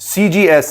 CGS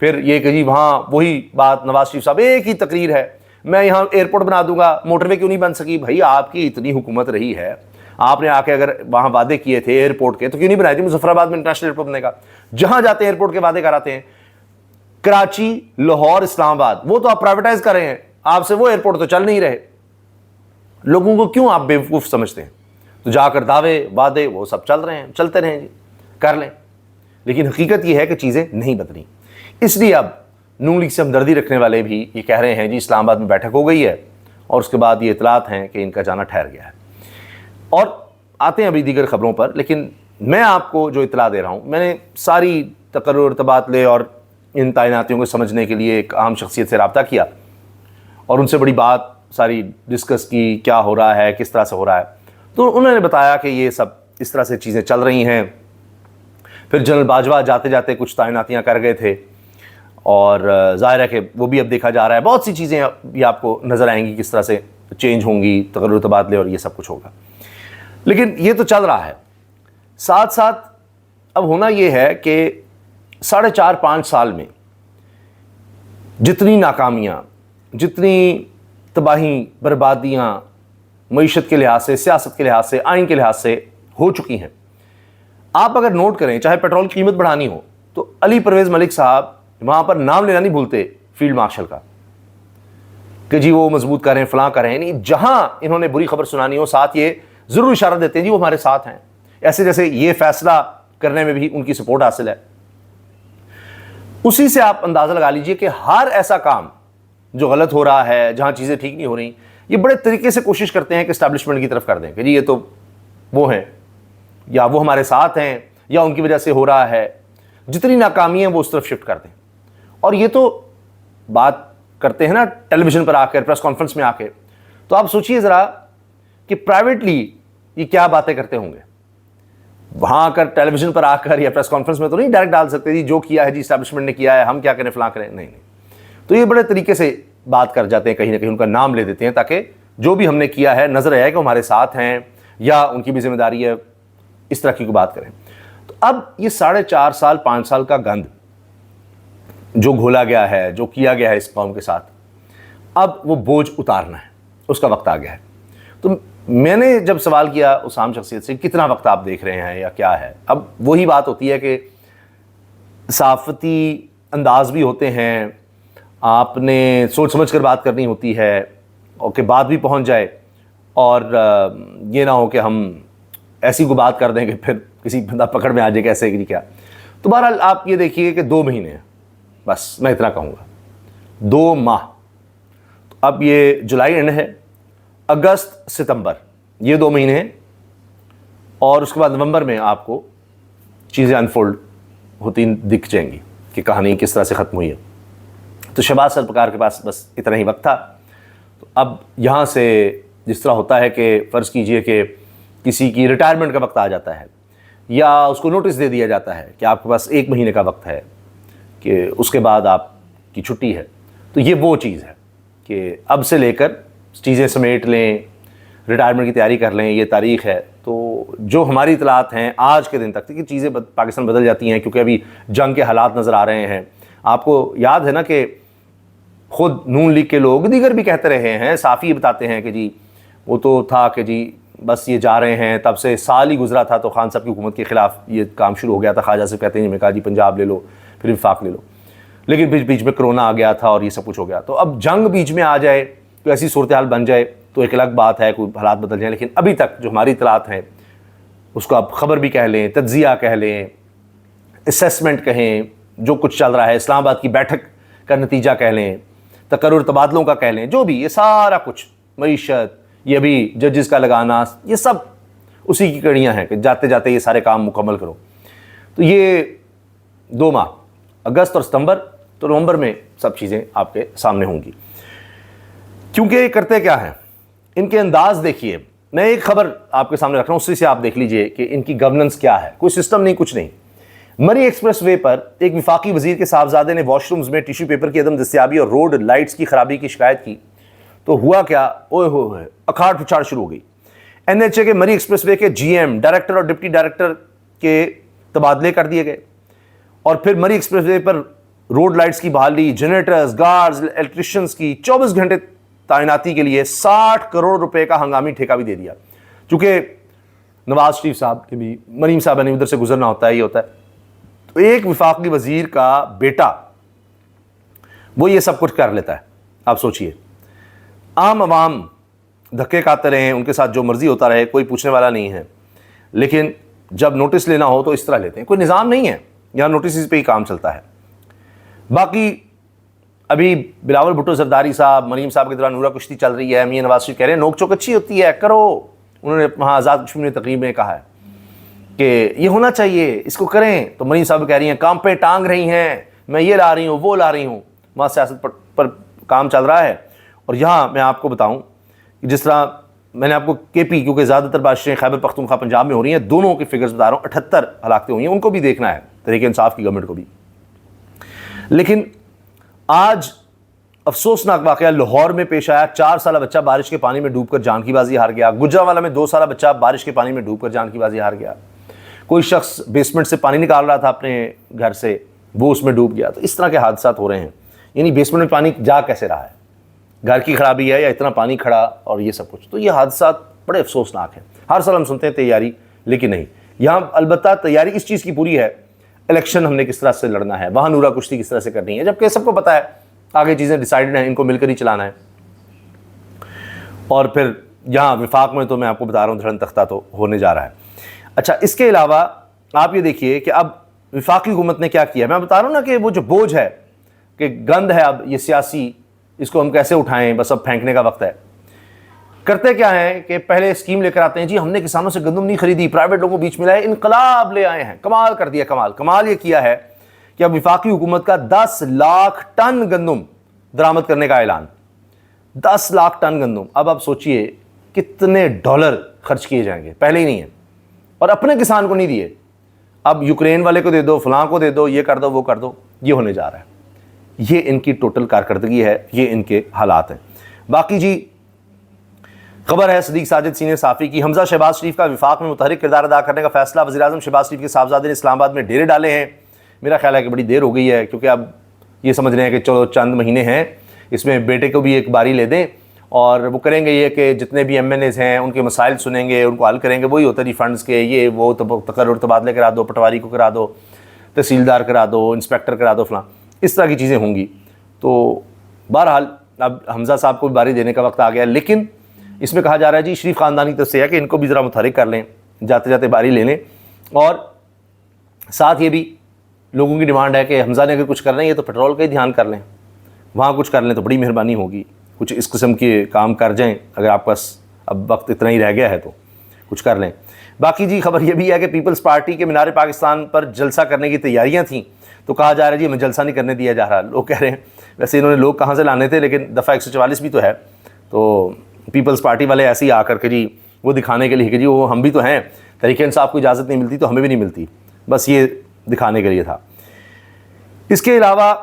پھر یہ کہ جی وہاں وہی بات، نواز شریف صاحب ایک ہی تقریر ہے، میں یہاں ایئرپورٹ بنا دوں گا، موٹر وے کیوں نہیں بن سکی؟ بھائی آپ کی اتنی حکومت رہی ہے، آپ نے آ کے اگر وہاں وعدے کیے تھے ایئرپورٹ کے تو کیوں نہیں بنائے تھے؟ مظفر آباد میں انٹرنیشنل ایئرپورٹ بنے گا، جہاں جاتے ہیں ایئرپورٹ کے وعدے کراتے ہیں۔ کراچی، لاہور، اسلام آباد، وہ تو آپ پرائیویٹائز کر رہے ہیں، آپ سے وہ ایئرپورٹ تو چل نہیں رہے۔ لوگوں کو کیوں آپ بیوقوف سمجھتے ہیں؟ تو جا کر دعوے وعدے وہ سب چل رہے ہیں، چلتے رہیں جی، کر لیں، لیکن حقیقت یہ ہے کہ چیزیں نہیں بدلی۔ اس لیے اب نون لیگ سے ہمدردی رکھنے والے بھی یہ کہہ رہے ہیں جی اسلام آباد میں بیٹھک ہو گئی ہے، اور اس کے بعد یہ اطلاعات ہیں کہ ان کا جانا ٹھہر گیا ہے۔ اور آتے ہیں ابھی دیگر خبروں پر، لیکن میں آپ کو جو اطلاع دے رہا ہوں، میں نے ساری تقرر، تبادلے اور ان تعیناتیوں کو سمجھنے کے لیے ایک اہم شخصیت سے رابطہ کیا اور ان سے بڑی بات ساری ڈسکس کی، کیا ہو رہا ہے، کس طرح سے ہو رہا ہے۔ تو انہوں نے بتایا کہ یہ سب اس طرح سے چیزیں چل رہی ہیں۔ پھر جنرل باجوہ جاتے جاتے کچھ تعیناتیاں کر گئے تھے، اور ظاہر ہے کہ وہ بھی اب دیکھا جا رہا ہے، بہت سی چیزیں بھی آپ کو نظر آئیں گی کس طرح سے چینج ہوں گی، تقرر، تبادلے اور یہ سب کچھ ہوگا۔ لیکن یہ تو چل رہا ہے، ساتھ ساتھ اب ہونا یہ ہے کہ 4.5-5 سال میں جتنی ناکامیاں، جتنی تباہی، بربادیاں معیشت کے لحاظ سے، سیاست کے لحاظ سے، آئین کے لحاظ سے ہو چکی ہیں، آپ اگر نوٹ کریں، چاہے پیٹرول کی قیمت بڑھانی ہو تو علی پرویز ملک صاحب وہاں پر نام لینا نہیں بھولتے فیلڈ مارشل کا کہ جی وہ مضبوط کریں، فلاں کریں، نہیں، جہاں انہوں نے بری خبر سنانی ہو ساتھ یہ ضرور اشارہ دیتے ہیں جی وہ ہمارے ساتھ ہیں، ایسے جیسے یہ فیصلہ کرنے میں بھی ان کی سپورٹ حاصل ہے۔ اسی سے آپ اندازہ لگا لیجئے کہ ہر ایسا کام جو غلط ہو رہا ہے، جہاں چیزیں ٹھیک نہیں ہو رہی، یہ بڑے طریقے سے کوشش کرتے ہیں کہ اسٹیبلشمنٹ کی طرف کر دیں کہ جی یہ تو وہ ہیں، یا وہ ہمارے ساتھ ہیں، یا ان کی وجہ سے ہو رہا ہے، جتنی ناکامی ہیں وہ اس طرف شفٹ کر دیں۔ اور یہ تو بات کرتے ہیں نا ٹیلی ویژن پر آ کر، پریس کانفرنس میں آ کے، تو آپ سوچئے ذرا کہ پرائیویٹلی یہ کیا باتیں کرتے ہوں گے۔ وہاں آ کر ٹیلی ویژن پر آ کر یا پریس کانفرنس میں تو نہیں ڈائریکٹ ڈال سکتے جی جو کیا ہے جی اسٹیبلشمنٹ نے کیا ہے، ہم کیا کریں، فلاں کریں، نہیں۔ تو یہ بڑے طریقے سے بات کر جاتے ہیں، کہیں نہ کہیں ان کا نام لے دیتے ہیں تاکہ جو بھی ہم نے کیا ہے نظر آئے کہ ہمارے ساتھ ہیں، یا ان کی بھی ذمہ داری ہے، اس طرح کی کوئی بات کریں۔ تو اب یہ 4.5-5 سال کا گند جو گھولا گیا ہے، جو کیا گیا ہے اس قوم کے ساتھ، اب وہ بوجھ اتارنا ہے، اس کا وقت آ گیا ہے۔ تو میں نے جب سوال کیا اس عام شخصیت سے کتنا وقت آپ دیکھ رہے ہیں یا کیا ہے، اب وہی بات ہوتی ہے کہ صحافتی انداز بھی ہوتے ہیں، آپ نے سوچ سمجھ کر بات کرنی ہوتی ہے، اور کہ بات بھی پہنچ جائے، اور یہ نہ ہو کہ ہم ایسی کو بات کر دیں کہ پھر کسی بندہ پکڑ میں آ جائے کیسے کہ کیا۔ تو بہرحال آپ یہ دیکھیے کہ 2 مہینے ہیں، بس میں اتنا کہوں گا، 2 ماہ۔ تو اب یہ جولائی اینڈ ہے، اگست، ستمبر، یہ 2 مہینے ہیں، اور اس کے بعد نومبر میں آپ کو چیزیں انفولڈ ہوتی دکھ جائیں گی کہ کہانی کس طرح سے ختم ہوئی ہے۔ تو شہباز سرپکار کے پاس بس اتنا ہی وقت تھا۔ تو اب یہاں سے جس طرح ہوتا ہے کہ فرض کیجئے کہ کسی کی ریٹائرمنٹ کا وقت آ جاتا ہے، یا اس کو نوٹس دے دیا جاتا ہے کہ آپ کے پاس 1 مہینے کا وقت ہے کہ اس کے بعد آپ کی چھٹی ہے، تو یہ وہ چیز ہے کہ اب سے لے کر چیزیں سمیٹ لیں، ریٹائرمنٹ کی تیاری کر لیں، یہ تاریخ ہے۔ تو جو ہماری اطلاعات ہیں آج کے دن تک کہ چیزیں پاکستان بدل جاتی ہیں کیونکہ ابھی جنگ کے حالات نظر آ رہے ہیں۔ آپ کو یاد ہے نا کہ خود نون لیگ کے لوگ دیگر بھی کہتے رہے ہیں، صافی بتاتے ہیں کہ جی وہ تو تھا کہ جی بس یہ جا رہے ہیں، تب سے سال ہی گزرا تھا تو خان صاحب کی حکومت کے خلاف یہ کام شروع ہو گیا تھا۔ خواجہ سے کہتے ہیں میں کہا جی پنجاب لے لو، پھر وفاق لے لو، لیکن بیچ میں کرونا آ گیا تھا اور یہ سب کچھ ہو گیا۔ تو اب جنگ بیچ میں آ جائے، کوئی ایسی صورتحال بن جائے تو ایک الگ بات ہے، کوئی حالات بدل جائیں، لیکن ابھی تک جو ہماری اطلاعات ہیں اس کو آپ خبر بھی کہہ لیں، تجزیہ کہہ لیں، اسیسمنٹ کہیں، جو کچھ چل رہا ہے، اسلام آباد کی بیٹھک کا نتیجہ کہہ لیں، تقرر تبادلوں کا کہہ لیں، جو بھی یہ سارا کچھ، معیشت، یہ بھی ججز کا لگانا، یہ سب اسی کی کڑیاں ہیں کہ جاتے جاتے یہ سارے کام مکمل کرو۔ تو یہ 2 ماہ، اگست اور ستمبر، تو نومبر میں سب چیزیں آپ کے سامنے ہوں گی۔ کیونکہ یہ کرتے کیا ہیں، ان کے انداز دیکھیے، میں ایک خبر آپ کے سامنے رکھ رہا ہوں، اسی سے آپ دیکھ لیجئے کہ ان کی گورننس کیا ہے، کوئی سسٹم نہیں، کچھ نہیں۔ مری ایکسپریس وے پر ایک وفاقی وزیر کے صاحبزادے نے واش رومز میں ٹیشو پیپر کی عدم دستیابی اور روڈ لائٹس کی خرابی کی شکایت کی تو ہوا کیا، اوئے ہوئے اکھاڑ پچھاڑ شروع ہو گئی۔ این ایچ اے کے مری ایکسپریس وے کے جی ایم، ڈائریکٹر اور ڈپٹی ڈائریکٹر کے تبادلے کر دیے گئے، اور پھر مری ایکسپریس وے پر روڈ لائٹس کی بحالی، جنریٹرز، گارڈز، الیکٹریشنز کی 24 گھنٹے تعیناتی کے لیے 60 کروڑ روپے کا ہنگامی ٹھیکہ بھی دے دیا. چونکہ نواز شریف صاحب نے بھی، مریم صاحبہ نے ادھر سے گزرنا ہوتا ہے، یہ ہوتا ہے. تو ایک وفاقی وزیر کا بیٹا وہ یہ سب کچھ کر لیتا ہے. آپ سوچئے، عام عوام دھکے کھاتے رہے ہیں، ان کے ساتھ جو مرضی ہوتا رہے، کوئی پوچھنے والا نہیں ہے. لیکن جب نوٹس لینا ہو تو اس طرح لیتے ہیں. کوئی نظام نہیں ہے یہاں، نوٹسز پہ ہی کام چلتا ہے. باقی ابھی بلاول بھٹو زرداری صاحب، مریم صاحب کے دوران نورہ کشتی چل رہی ہے، میاں نواز شریف کہہ رہے ہیں نوک چوک اچھی ہوتی ہے، کرو. انہوں نے وہاں آزاد کشمیر تقریب میں کہا ہے کہ یہ ہونا چاہیے، اس کو کریں. تو مریم صاحب کہہ رہی ہیں کام پہ ٹانگ رہی ہیں، میں یہ لا رہی ہوں، وہ لا رہی ہوں. وہاں سیاست پر کام چل رہا ہے. اور یہاں میں آپ کو بتاؤں کہ جس طرح میں نے آپ کو کے پی، کیونکہ زیادہ تر بارشیں خیبر پختونخوا پنجاب میں ہو رہی ہیں، دونوں کی فگرز بتا رہا ہوں، 78 ہلاکتیں ہوئی ہیں، ان کو بھی دیکھنا ہے، تحریک انصاف کی گورنمنٹ کو بھی. لیکن آج افسوسناک واقعہ لاہور میں پیش آیا. 4 سالہ بچہ بارش کے پانی میں ڈوب کر جان کی بازی ہار گیا. گجرانوالہ میں 2 سالہ بچہ بارش کے پانی میں ڈوب کر جان کی بازی ہار گیا. کوئی شخص بیسمنٹ سے پانی نکال رہا تھا اپنے گھر سے، وہ اس میں ڈوب گیا. تو اس طرح کے حادثات ہو رہے ہیں. یعنی بیسمنٹ میں پانی جا کیسے رہا ہے، گھر کی خرابی ہے یا اتنا پانی کھڑا اور یہ سب کچھ. تو یہ حادثات بڑے افسوسناک ہیں. ہر سال ہم سنتے ہیں تیاری، لیکن نہیں. یہاں البتہ تیاری اس چیز کی پوری ہے، الیکشن ہم نے کس طرح سے لڑنا ہے، وہاں نورہ کشتی کس طرح سے کرنی ہے، جبکہ سب کو پتہ ہے آگے چیزیں ڈیسائیڈڈ ہیں، ان کو مل کر ہی چلانا ہے. اور پھر یہاں وفاق میں تو میں آپ کو بتا رہا ہوں دھڑن تختہ تو ہونے جا رہا ہے. اچھا، اس کے علاوہ آپ یہ دیکھیے کہ اب وفاقی حکومت نے کیا کیا. میں بتا رہا ہوں نا کہ وہ جو بوجھ ہے، کہ گند ہے اب یہ سیاسی، اس کو ہم کیسے اٹھائیں، بس اب پھینکنے کا وقت ہے. کرتے کیا ہیں کہ پہلے اسکیم لے کر آتے ہیں، جی ہم نے کسانوں سے گندم نہیں خریدی، پرائیویٹ لوگوں کو بیچ میں لائے، انقلاب لے آئے ہیں، کمال کر دیا. کمال یہ کیا ہے کہ اب وفاقی حکومت کا 10 لاکھ ٹن گندم درآمد کرنے کا اعلان. 10 لاکھ ٹن گندم. اب آپ سوچئے کتنے ڈالر خرچ کیے جائیں گے، پہلے ہی نہیں ہیں. اور اپنے کسان کو نہیں دیے، اب یوکرین والے کو دے دو، فلاں کو دے دو، یہ کر دو، وہ کر دو. یہ ہونے جا رہا ہے. یہ ان کی ٹوٹل کارکردگی ہے، یہ ان کے حالات ہیں. باقی جی خبر ہے صدیق ساجد سینئر صحافی کی، حمزہ شہباز شریف کا وفاق میں متحرک کردار ادا کرنے کا فیصلہ. وزیراعظم شہباز شریف کے صاحبزادے نے اسلام آباد میں ڈیرے ڈالے ہیں. میرا خیال ہے کہ بڑی دیر ہو گئی ہے، کیونکہ اب یہ سمجھ رہے ہیں کہ چلو چند مہینے ہیں، اس میں بیٹے کو بھی ایک باری لے دیں. اور وہ کریں گے یہ کہ جتنے بھی ایم این ایز ہیں ان کے مسائل سنیں گے، ان کو حل کریں گے. وہی ہوتا ہے فنڈز کے، یہ وہ تقرر تبادلے کرا دو، پٹواری کو کرا دو، تحصیلدار کرا دو، انسپیکٹر کرا دو، فلاں اس طرح کی چیزیں ہوں گی. تو بہرحال اب حمزہ صاحب کو بھی باری دینے کا وقت آ گیا. لیکن اس میں کہا جا رہا ہے جی شریف خاندانی طرف سے ہے کہ ان کو بھی ذرا متحرک کر لیں، جاتے جاتے باری لے لیں. اور ساتھ یہ بھی لوگوں کی ڈیمانڈ ہے کہ حمزہ نے اگر کچھ کرنا ہے تو پیٹرول کا ہی دھیان کر لیں، وہاں کچھ کر لیں تو بڑی مہربانی ہوگی. کچھ اس قسم کے کام کر جائیں، اگر آپ پاس اب وقت اتنا ہی رہ گیا ہے تو کچھ کر لیں. باقی جی خبر یہ بھی ہے کہ پیپلز پارٹی کے مینار پاکستان پر جلسہ کرنے کی تیاریاں تھیں، تو کہا جا رہا ہے جی ہمیں جلسہ نہیں کرنے دیا جا رہا. لوگ کہہ رہے ہیں ویسے انہوں نے لوگ کہاں سے لانے تھے، لیکن دفعہ 144 بھی تو ہے. تو پیپلز پارٹی والے ایسے ہی آ کر کے جی وہ دکھانے کے لیے کہ جی وہ ہم بھی تو ہیں، تحریک انصاف کو اجازت نہیں ملتی تو ہمیں بھی نہیں ملتی، بس یہ دکھانے کے لیے تھا. اس کے علاوہ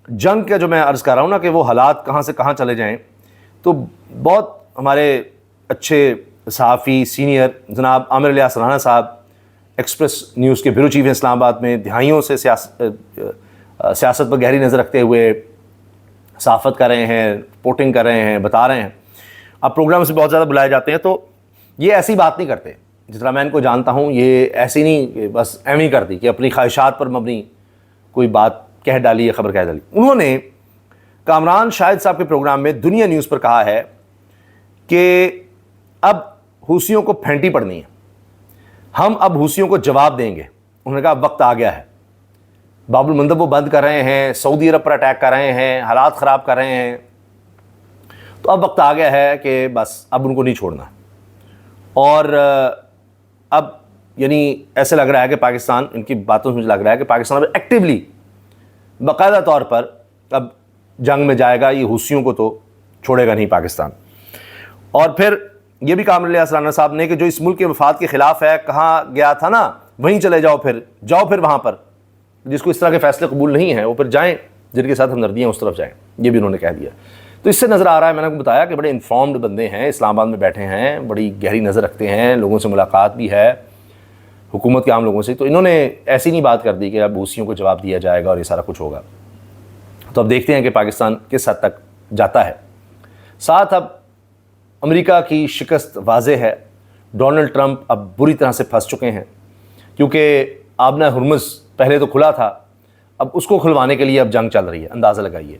جنگ کا جو میں عرض کر رہا ہوں نا کہ وہ حالات کہاں سے کہاں چلے جائیں، تو بہت ہمارے اچھے صحافی سینئر جناب عامر الیاس رانا صاحب ایکسپریس نیوز کے بیورو چیف ہیں اسلام آباد میں، دہائیوں سے سیاست پر گہری نظر رکھتے ہوئے صحافت کر رہے ہیں، رپورٹنگ کر رہے ہیں، بتا رہے ہیں. اب پروگرام سے بہت زیادہ بلائے جاتے ہیں تو یہ ایسی بات نہیں کرتے. جس طرح میں ان کو جانتا ہوں، یہ ایسی نہیں کہ بس ایم ہی کر دی کہ اپنی خواہشات پر مبنی کوئی بات کہہ ڈالی یا خبر کہہ ڈالی. انہوں نے کامران شاہد صاحب کے پروگرام میں دنیا نیوز پر کہا ہے کہ اب حوثیوں کو پھینٹی پڑنی ہے، ہم اب حوثیوں کو جواب دیں گے. انہوں نے کہا وقت آ گیا ہے، باب المندب وہ بند کر رہے ہیں، سعودی عرب پر اٹیک کر رہے ہیں، حالات خراب کر رہے ہیں، تو اب وقت آ گیا ہے کہ بس اب ان کو نہیں چھوڑنا. اور اب یعنی ایسے لگ رہا ہے کہ پاکستان، ان کی باتوں سے مجھے لگ رہا ہے کہ پاکستان اب ایکٹیولی باقاعدہ طور پر اب جنگ میں جائے گا، یہ حوثیوں کو تو چھوڑے گا نہیں پاکستان. اور پھر یہ بھی کہا عامر الیاس رانا صاحب نے کہ جو اس ملک کے مفاد کے خلاف ہے، کہاں گیا تھا نا وہیں چلے جاؤ پھر وہاں پر. جس کو اس طرح کے فیصلے قبول نہیں ہیں وہ پھر جائیں، جن کے ساتھ ہمدردیاں اس طرف جائیں. یہ بھی انہوں نے کہہ دیا. تو اس سے نظر آ رہا ہے، میں نے آپ کو بتایا کہ بڑے انفارمڈ بندے ہیں، اسلام آباد میں بیٹھے ہیں، بڑی گہری نظر رکھتے ہیں، لوگوں سے ملاقات بھی ہے، حکومت کے عام لوگوں سے. تو انہوں نے ایسی نہیں بات کر دی کہ اب حوثیوں کو جواب دیا جائے گا اور یہ سارا کچھ ہوگا. تو اب دیکھتے ہیں کہ پاکستان کس حد تک جاتا ہے۔ ساتھ اب امریکہ کی شکست واضح ہے، ڈونلڈ ٹرمپ اب بری طرح سے پھنس چکے ہیں، کیونکہ آبنہ ہرمز پہلے تو کھلا تھا، اب اس کو کھلوانے کے لیے اب جنگ چل رہی ہے۔ اندازہ لگائیے،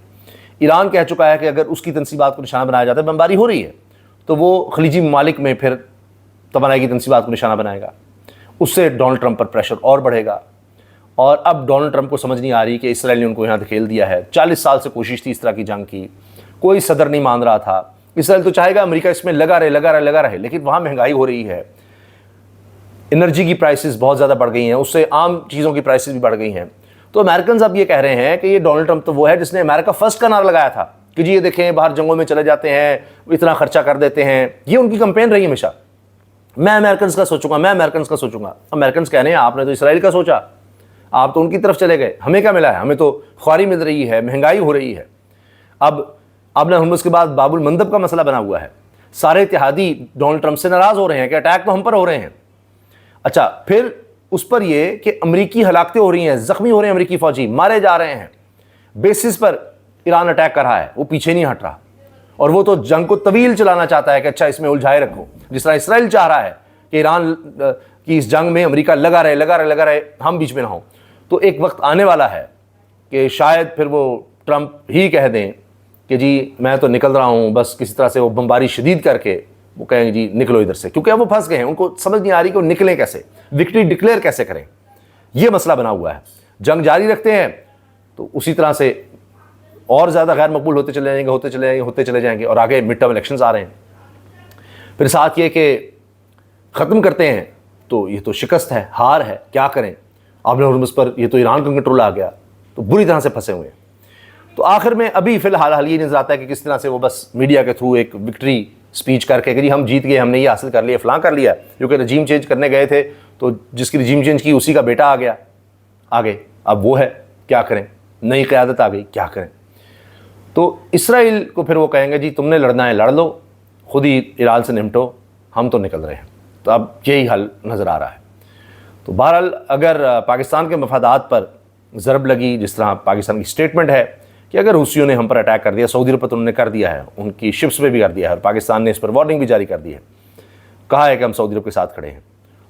ایران کہہ چکا ہے کہ اگر اس کی تنصیبات کو نشانہ بنایا جاتا ہے، بمباری ہو رہی ہے، تو وہ خلیجی ممالک میں پھر توانائی کی تنصیبات کو نشانہ بنائے گا، اس سے ڈونلڈ ٹرمپ پر پریشر اور بڑھے گا۔ اور اب ڈونلڈ ٹرمپ کو سمجھ نہیں آ رہی کہ اسرائیل نے ان کو یہاں دھکیل دیا ہے، 40 سال سے کوشش تھی اس طرح کی جنگ کی، کوئی صدر نہیں مان رہا تھا۔ اسرائیل تو چاہے گا امریکہ اس میں لگا رہے، لیکن وہاں مہنگائی ہو رہی ہے، انرجی کی پرائسز بہت زیادہ بڑھ گئی ہیں، اس سے عام چیزوں کی پرائسز بھی بڑھ گئی ہیں۔ تو امریکنز اب یہ کہہ رہے ہیں کہ یہ ڈونلڈ ٹرمپ تو وہ ہے جس نے امریکہ فرسٹ کا نعرہ لگایا تھا کہ جی یہ دیکھیں باہر جنگوں میں چلے جاتے ہیں، اتنا خرچہ کر دیتے ہیں، یہ ان کی کمپین رہی ہمیشہ، میں امریکنز کا سوچوں گا۔ امریکنز کہہ رہے ہیں آپ نے تو اسرائیل کا سوچا، آپ تو ان کی طرف چلے گئے، ہمیں کیا ملا ہے؟ ہمیں تو خواری مل رہی ہے، مہنگائی ہو رہی ہے۔ اب آبنہ ہرمز کے بعد باب المندب کا مسئلہ بنا ہوا ہے، سارے اتحادی ڈونلڈ ٹرمپ سے ناراض ہو رہے ہیں کہ اٹیک تو ہم پر ہو رہے ہیں۔ اچھا، پھر اس پر یہ کہ امریکی ہلاکتیں ہو رہی ہیں، زخمی ہو رہے ہیں امریکی فوجی، مارے جا رہے ہیں، بیسس پر ایران اٹیک کر رہا ہے، وہ پیچھے نہیں ہٹ رہا، اور وہ تو جنگ کو طویل چلانا چاہتا ہے کہ اچھا اس میں الجھائے رکھو، جس طرح اسرائیل چاہ رہا ہے کہ ایران کی اس جنگ میں امریکہ لگا رہے، ہم بیچ میں نہ ہوں۔ تو ایک وقت آنے والا ہے کہ شاید پھر وہ ٹرمپ ہی کہہ دیں کہ جی میں تو نکل رہا ہوں، بس کسی طرح سے وہ بمباری شدید کر کے وہ کہیں جی نکلو ادھر سے، کیونکہ اب وہ پھنس گئے ہیں، ان کو سمجھ نہیں آ رہی کہ وہ نکلیں کیسے، وکٹری ڈکلیئر کیسے کریں، یہ مسئلہ بنا ہوا ہے۔ جنگ جاری رکھتے ہیں تو اسی طرح سے اور زیادہ غیر مقبول ہوتے چلے جائیں گے، اور آگے مڈ ٹرم الیکشنز آ رہے ہیں۔ پھر ساتھ یہ کہ ختم کرتے ہیں تو یہ تو شکست ہے، ہار ہے، کیا کریں؟ آبنہ ہرمز پر یہ تو ایران کا کنٹرول آ گیا، تو بری طرح سے پھنسے ہوئے ہیں۔ تو آخر میں ابھی فی الحال یہ نظر آتا ہے کہ کس طرح سے وہ بس میڈیا کے تھرو ایک وکٹری سپیچ کر کے کہ جی ہم جیت گئے، ہم نے یہ حاصل کر لیا، فلاں کر لیا، کیونکہ رجیم چینج کرنے گئے تھے تو جس کی رجیم چینج کی اسی کا بیٹا آ گیا آگے، اب وہ ہے، کیا کریں؟ نئی قیادت آ گئی، کیا کریں؟ تو اسرائیل کو پھر وہ کہیں گے جی تم نے لڑنا ہے لڑ لو، خود ہی ایران سے نمٹو، ہم تو نکل رہے ہیں۔ تو اب یہی حل نظر آ رہا ہے۔ تو بہرحال اگر پاکستان کے مفادات پر ضرب لگی، جس طرح پاکستان کی سٹیٹمنٹ ہے کہ اگر حوثیوں نے ہم پر اٹیک کر دیا، سعودی عرب پر انہوں نے کر دیا ہے، ان کی شپس پہ بھی کر دیا ہے، اور پاکستان نے اس پر وارننگ بھی جاری کر دی ہے، کہا ہے کہ ہم سعودی عرب کے ساتھ کھڑے ہیں،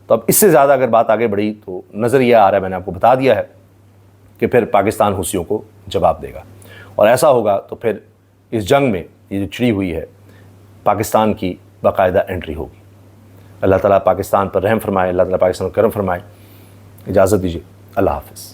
تو اب اس سے زیادہ اگر بات آگے بڑھی تو نظر یہ آ رہا ہے، میں نے آپ کو بتا دیا ہے کہ پھر پاکستان حوثیوں کو جواب دے گا، اور ایسا ہوگا تو پھر اس جنگ میں یہ جو چھڑی ہوئی ہے پاکستان کی باقاعدہ انٹری ہوگی۔ اللہ تعالیٰ پاکستان پر رحم فرمائے، اللہ تعالیٰ پاکستان کو کرم فرمائے۔ اجازت دیجیے، اللہ حافظ۔